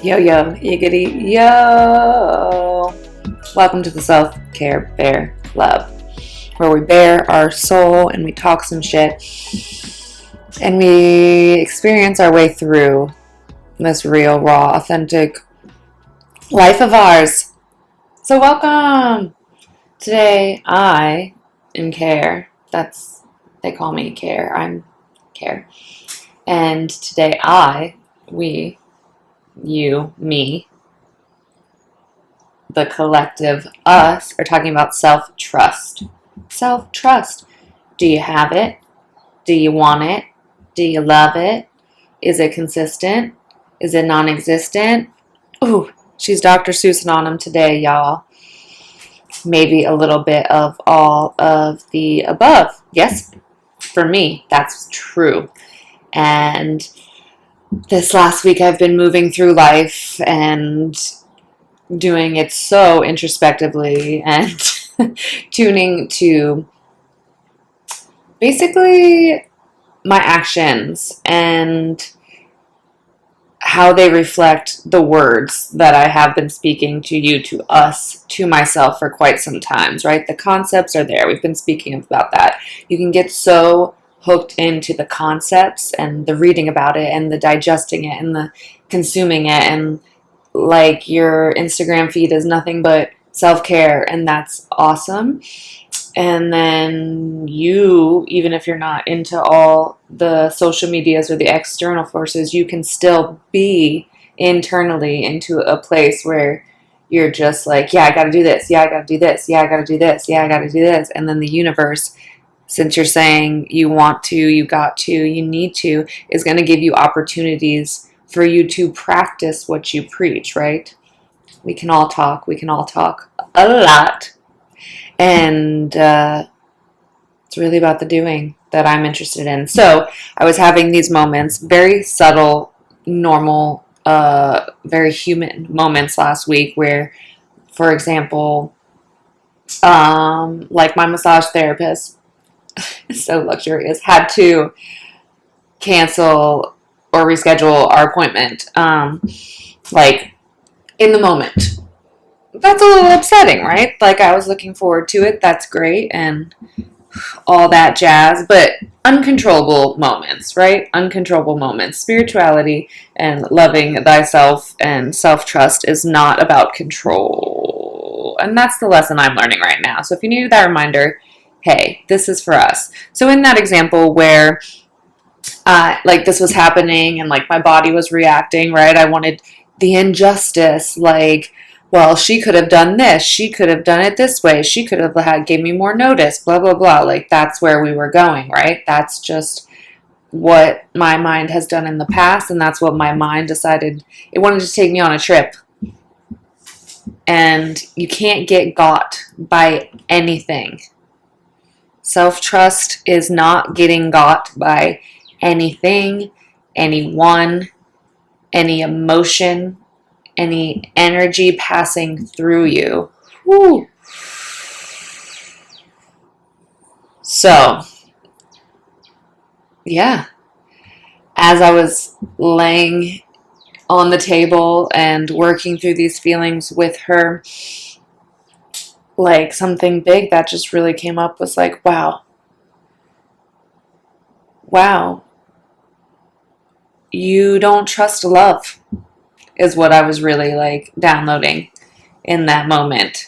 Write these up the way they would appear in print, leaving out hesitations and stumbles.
Yo, yo, yiggity, yo. Welcome to the Self-Care Bear Club, where we bare our soul and we talk some shit and we experience our way through this real, raw, authentic life of ours. So, welcome. Today, I am Care. They call me Care. I'm Care. And today, we, you, me, the collective us are talking about self-trust. Self-trust. Do you have it? Do you want it? Do you love it? Is it consistent? Is it non-existent? Ooh, she's Dr. Seuss on them today, y'all. Maybe a little bit of all of the above. Yes, for me, that's true. And this last week I've been moving through life and doing it so introspectively and tuning to basically my actions and how they reflect the words that I have been speaking to you, to us, to myself for quite some times, right? The concepts are there. We've been speaking about that. You can get so hooked into the concepts and the reading about it and the digesting it and the consuming it, and like your Instagram feed is nothing but self-care, and that's awesome. And then you, even if you're not into all the social medias or the external forces, you can still be internally into a place where you're just like, yeah, I got to do this. Yeah, I got to do this. Yeah, I got to do this. Yeah, I got to do this. And then the universe, since you're saying you want to, you got to, you need to, is going to give you opportunities for you to practice what you preach, right? We can all talk a lot. And it's really about the doing that I'm interested in. So I was having these moments, very subtle, normal, very human moments last week where, for example, like my massage therapist, so luxurious, had to cancel or reschedule our appointment, like in the moment. That's a little upsetting, right? Like, I was looking forward to it. That's great. And all that jazz, but uncontrollable moments, right? Uncontrollable moments. Spirituality and loving thyself and self-trust is not about control. And that's the lesson I'm learning right now. So if you needed that reminder, hey, this is for us. So in that example where like this was happening and like my body was reacting, right? I wanted the injustice, like, well, she could have done this, she could have done it this way, she could have gave me more notice, blah blah blah. Like, that's where we were going, right? That's just what my mind has done in the past, and that's what my mind decided it wanted to take me on a trip. And you can't get got by anything. Self-trust is not getting got by anything, anyone, any emotion, any energy passing through you. Woo. So, yeah, as I was laying on the table and working through these feelings with her, like, something big that just really came up was like, wow, you don't trust love, is what I was really like downloading in that moment,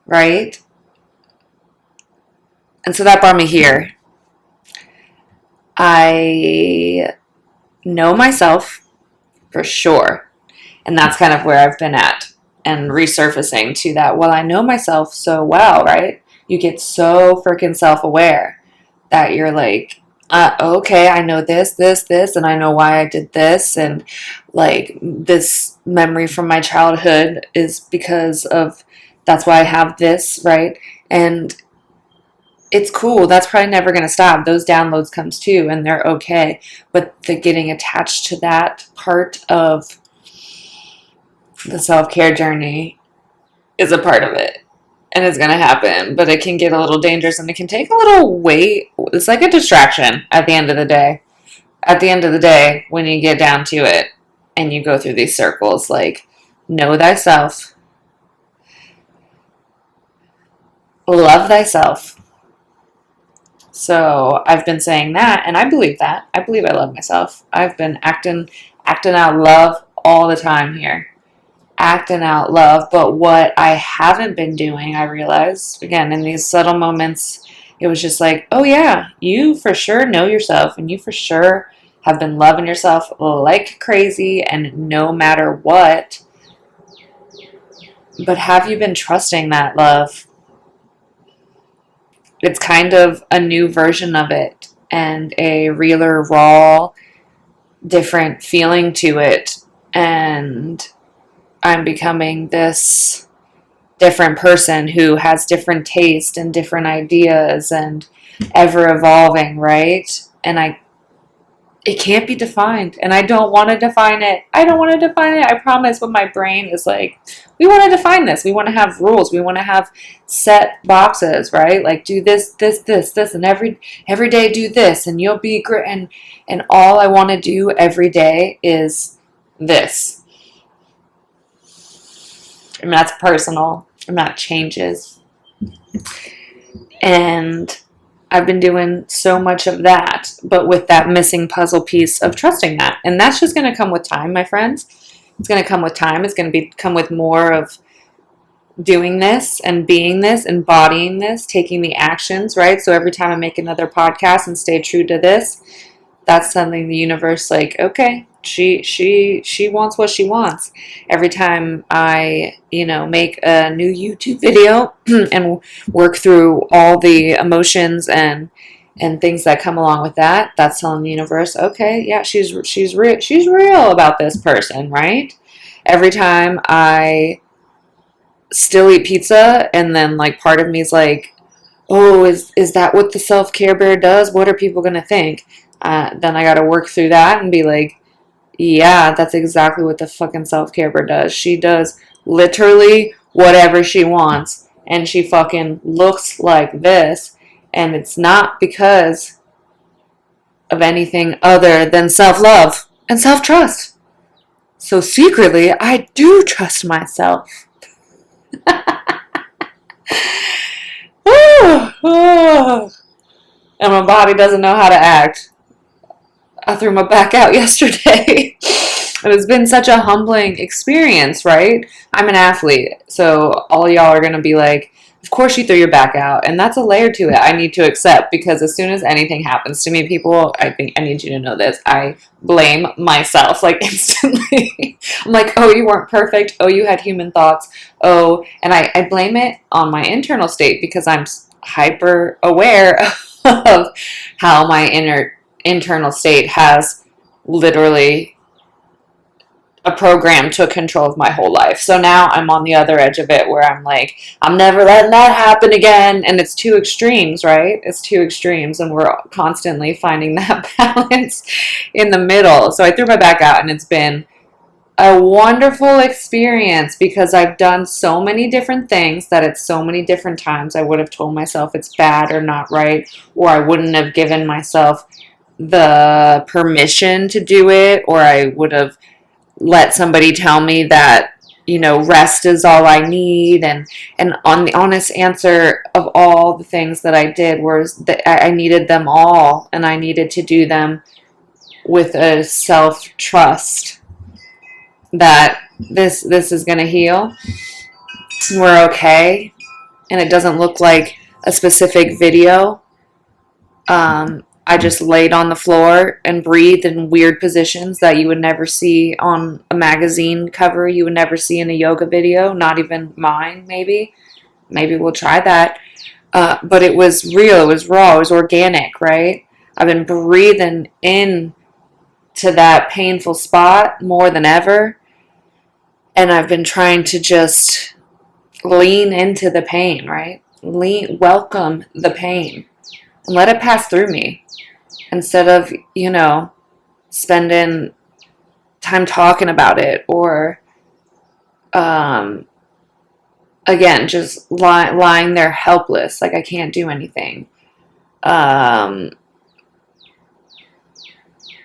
right? And so that brought me here. I know myself for sure, and that's kind of where I've been at, and resurfacing to that. Well, I know myself so well, right? You get so freaking self-aware that you're like, okay, I know this, and I know why I did this, and like this memory from my childhood is because of, that's why I have this, right? And it's cool. That's probably never going to stop. Those downloads comes too, and they're okay. But the getting attached to that part of the self-care journey is a part of it. And it's going to happen, but it can get a little dangerous and it can take a little weight. It's like a distraction at the end of the day. At the end of the day, when you get down to it, and you go through these circles like, know thyself, love thyself. So I've been saying that, and I believe that. I believe I love myself. I've been acting out love all the time here. Acting out love. But what I haven't been doing, I realized, again, in these subtle moments, it was just like, oh yeah, you for sure know yourself, and you for sure have been loving yourself like crazy, and no matter what. But have you been trusting that love? It's kind of a new version of it, and a realer, raw, different feeling to it. And I'm becoming this different person who has different taste and different ideas and ever evolving, right? And it can't be defined, and I don't want to define it. I promise. But my brain is like, we want to define this. We want to have rules. We want to have set boxes, right? Like, do this, and every day do this, and you'll be great. And all I want to do every day is this. And that's personal, and that changes. And I've been doing so much of that, but with that missing puzzle piece of trusting that. And that's just going to come with time, my friends. It's going to come with time. It's going to come with more of doing this and being this, embodying this, taking the actions, right? So every time I make another podcast and stay true to this, that's something the universe, like, okay, she wants what she wants. Every time I, make a new YouTube video and work through all the emotions and things that come along with that, that's telling the universe, okay, yeah, she's real about this person, right? Every time I still eat pizza, and then like part of me is like, oh, is that what the self-care bear does? What are people gonna think? Then I gotta work through that and be like, yeah, that's exactly what the fucking self-care bear does. She does literally whatever she wants, and she fucking looks like this, and it's not because of anything other than self-love and self-trust. So secretly, I do trust myself. And my body doesn't know how to act. I threw my back out yesterday. And it's been such a humbling experience, right? I'm an athlete, so all y'all are going to be like, of course you threw your back out. And that's a layer to it I need to accept, because as soon as anything happens to me, people, I think I need you to know this, I blame myself, like, instantly. I'm like, oh, you weren't perfect. Oh, you had human thoughts. Oh, and I blame it on my internal state, because I'm hyper aware of how my internal state has literally a program took control of my whole life. So now I'm on the other edge of it, where I'm like, I'm never letting that happen again. And it's two extremes, right? It's two extremes, and we're constantly finding that balance in the middle. So I threw my back out, and it's been a wonderful experience, because I've done so many different things that at so many different times I would have told myself it's bad or not right, or I wouldn't have given myself the permission to do it, or I would have let somebody tell me that, rest is all I need. And on the honest answer of all the things that I did was that I needed them all, and I needed to do them with a self-trust that this is going to heal. We're okay. And it doesn't look like a specific video. I just laid on the floor and breathed in weird positions that you would never see on a magazine cover, you would never see in a yoga video, not even mine, maybe. Maybe we'll try that. But it was real, it was raw, it was organic, right? I've been breathing in to that painful spot more than ever. And I've been trying to just lean into the pain, right? Welcome the pain and let it pass through me. Instead of, spending time talking about it, or, again, just lying there helpless, like I can't do anything.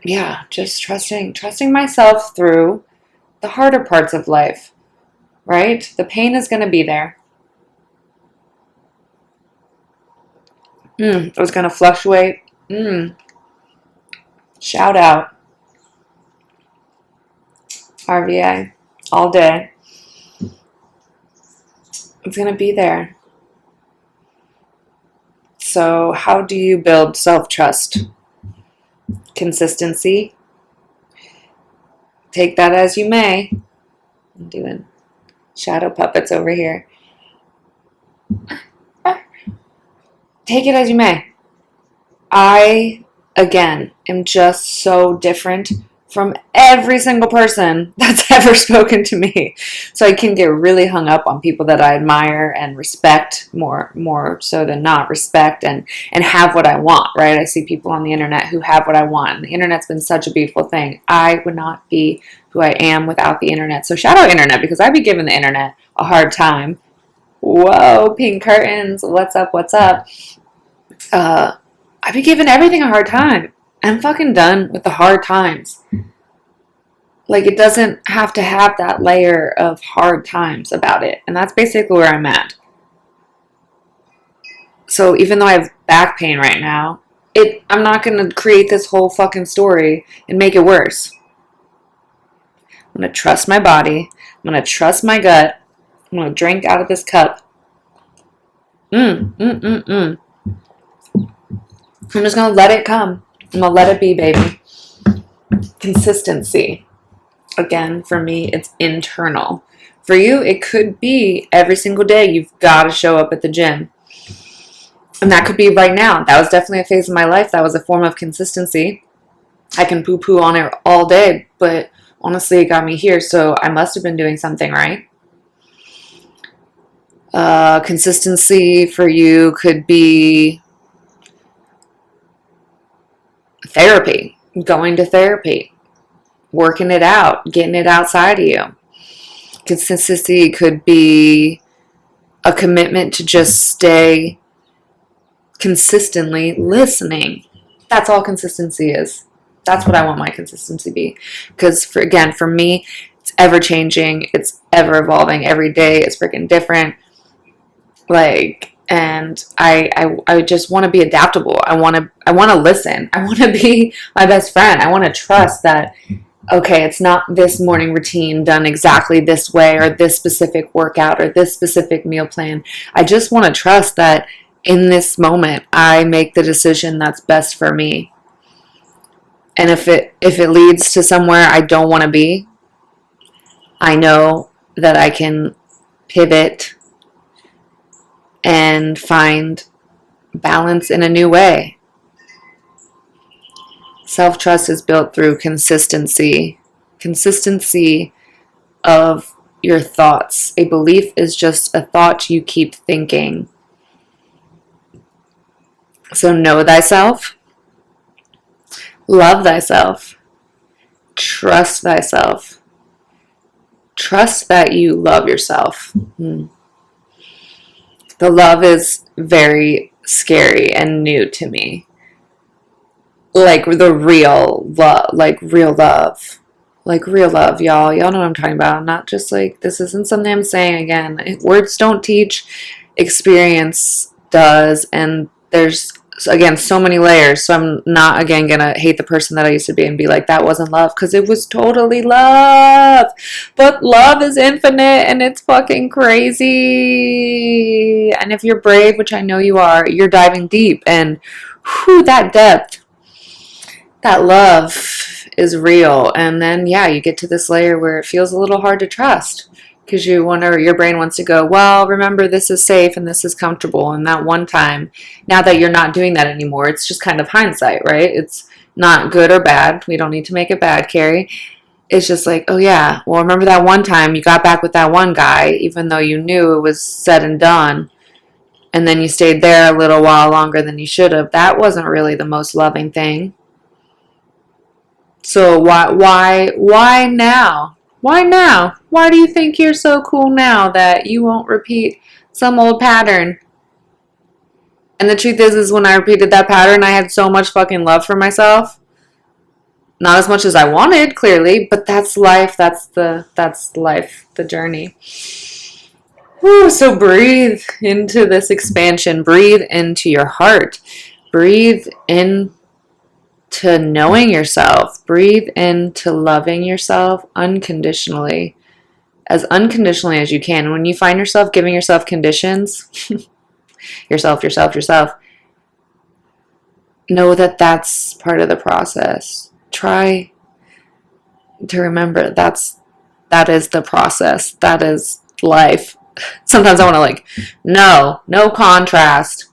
yeah, just trusting myself through the harder parts of life, right? The pain is going to be there. It's going to fluctuate. Shout out RVA all day. It's going to be there. So, how do you build self-trust? Consistency. Take that as you may. I'm doing shadow puppets over here. Take it as you may. I, again, am just so different from every single person that's ever spoken to me. So I can get really hung up on people that I admire and respect more so than not respect and have what I want, right? I see people on the internet who have what I want. And the internet's been such a beautiful thing. I would not be who I am without the internet. So shout out internet, because I'd be giving the internet a hard time. Whoa, pink curtains. What's up? What's up? I'd be giving everything a hard time. I'm fucking done with the hard times. Like, it doesn't have to have that layer of hard times about it. And that's basically where I'm at. So even though I have back pain right now, I'm not going to create this whole fucking story and make it worse. I'm going to trust my body. I'm going to trust my gut. I'm going to drink out of this cup. I'm just going to let it come. I'm going to let it be, baby. Consistency. Again, for me, it's internal. For you, it could be every single day you've got to show up at the gym. And that could be right now. That was definitely a phase of my life. That was a form of consistency. I can poo-poo on it all day, but honestly, it got me here, so I must have been doing something right. Consistency for you could be therapy, going to therapy, working it out, getting it outside of you. Consistency could be a commitment to just stay consistently listening. That's all consistency is. That's what I want my consistency to be. Because, for me, it's ever changing. It's ever evolving. Every day is freaking different. And I just want to be adaptable. I want to listen. I want to be my best friend. I want to trust that, okay, it's not this morning routine done exactly this way, or this specific workout, or this specific meal plan. I just want to trust that in this moment, I make the decision that's best for me. And if it leads to somewhere I don't want to be, I know that I can pivot and find balance in a new way. Self-trust is built through consistency of your thoughts. A belief is just a thought you keep thinking. So know thyself, love thyself, trust thyself. Trust that you love yourself. The love is very scary and new to me. Like the real love, real love. Like real love, y'all. Y'all know what I'm talking about. Not just like, this isn't something I'm saying again. Words don't teach, experience does. And there's, again, so many layers. So I'm not, again, going to hate the person that I used to be and be like, that wasn't love. Because it was totally love. But love is infinite and it's fucking crazy. And if you're brave, which I know you are, you're diving deep. And that depth, that love is real. And then, yeah, you get to this layer where it feels a little hard to trust. Because your brain wants to go, well, remember, this is safe and this is comfortable. And that one time, now that you're not doing that anymore, it's just kind of hindsight, right? It's not good or bad. We don't need to make it bad, Carrie. It's just like, oh yeah, well, remember that one time you got back with that one guy, even though you knew it was said and done. And then you stayed there a little while longer than you should have. That wasn't really the most loving thing. So why now? Why now? Why do you think you're so cool now that you won't repeat some old pattern? And the truth is when I repeated that pattern, I had so much fucking love for myself. Not as much as I wanted, clearly, but that's life. That's life, the journey. Whew, so breathe into this expansion. Breathe into your heart. Breathe into knowing yourself. Breathe into loving yourself unconditionally. As unconditionally as you can. When you find yourself giving yourself conditions, yourself, know that that's part of the process. Try to remember that is the process. That is life. Sometimes I want to no contrast.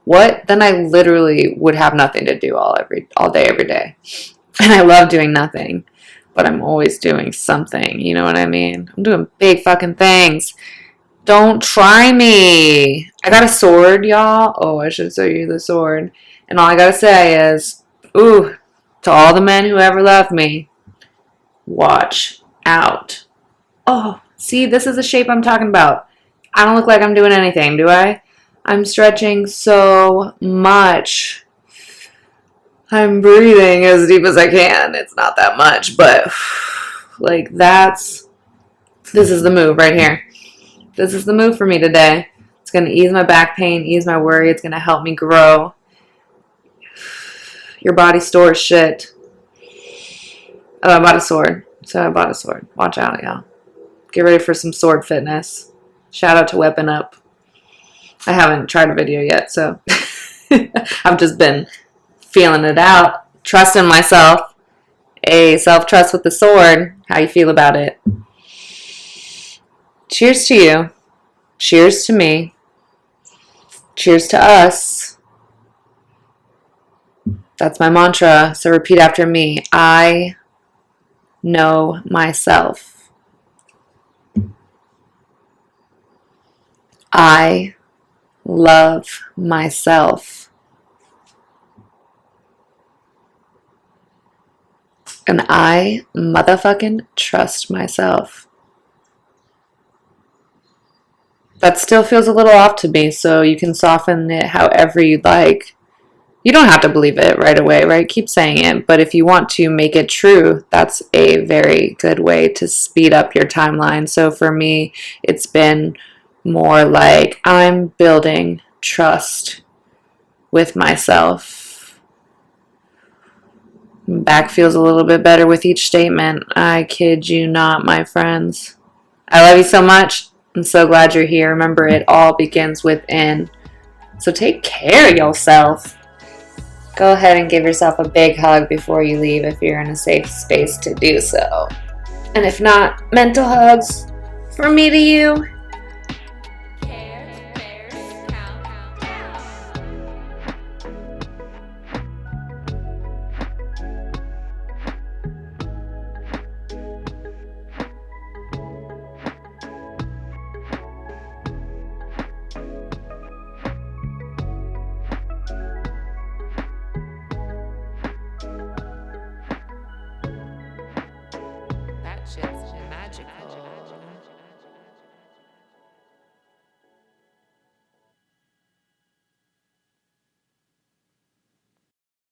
What? Then I literally would have nothing to do all day, every day. And I love doing nothing, but I'm always doing something. You know what I mean? I'm doing big fucking things. Don't try me. I got a sword, y'all. Oh, I should show you the sword. And all I gotta say is, ooh, to all the men who ever loved me, watch out. Oh, see, this is the shape I'm talking about. I don't look like I'm doing anything, do I? I'm stretching so much. I'm breathing as deep as I can. It's not that much, but this is the move right here. This is the move for me today. It's going to ease my back pain, ease my worry. It's going to help me grow. Your body stores shit. Oh, I bought a sword. Watch out, y'all. Get ready for some sword fitness. Shout out to Weapon Up. I haven't tried a video yet, so I've just been feeling it out. Trusting myself. A self-trust with the sword. How you feel about it? Cheers to you. Cheers to me. Cheers to us. That's my mantra. So repeat after me. I know myself. I love myself. And I motherfucking trust myself. That still feels a little off to me, so you can soften it however you'd like. You don't have to believe it right away, right? Keep saying it, but if you want to make it true, that's a very good way to speed up your timeline. So for me, it's been more like I'm building trust with myself. Back feels a little bit better with each statement. I kid you not, my friends. I love you so much. I'm so glad you're here. Remember, it all begins within. So take care of yourself. Go ahead and give yourself a big hug before you leave if you're in a safe space to do so. And if not, mental hugs from me to you. That shit's magical.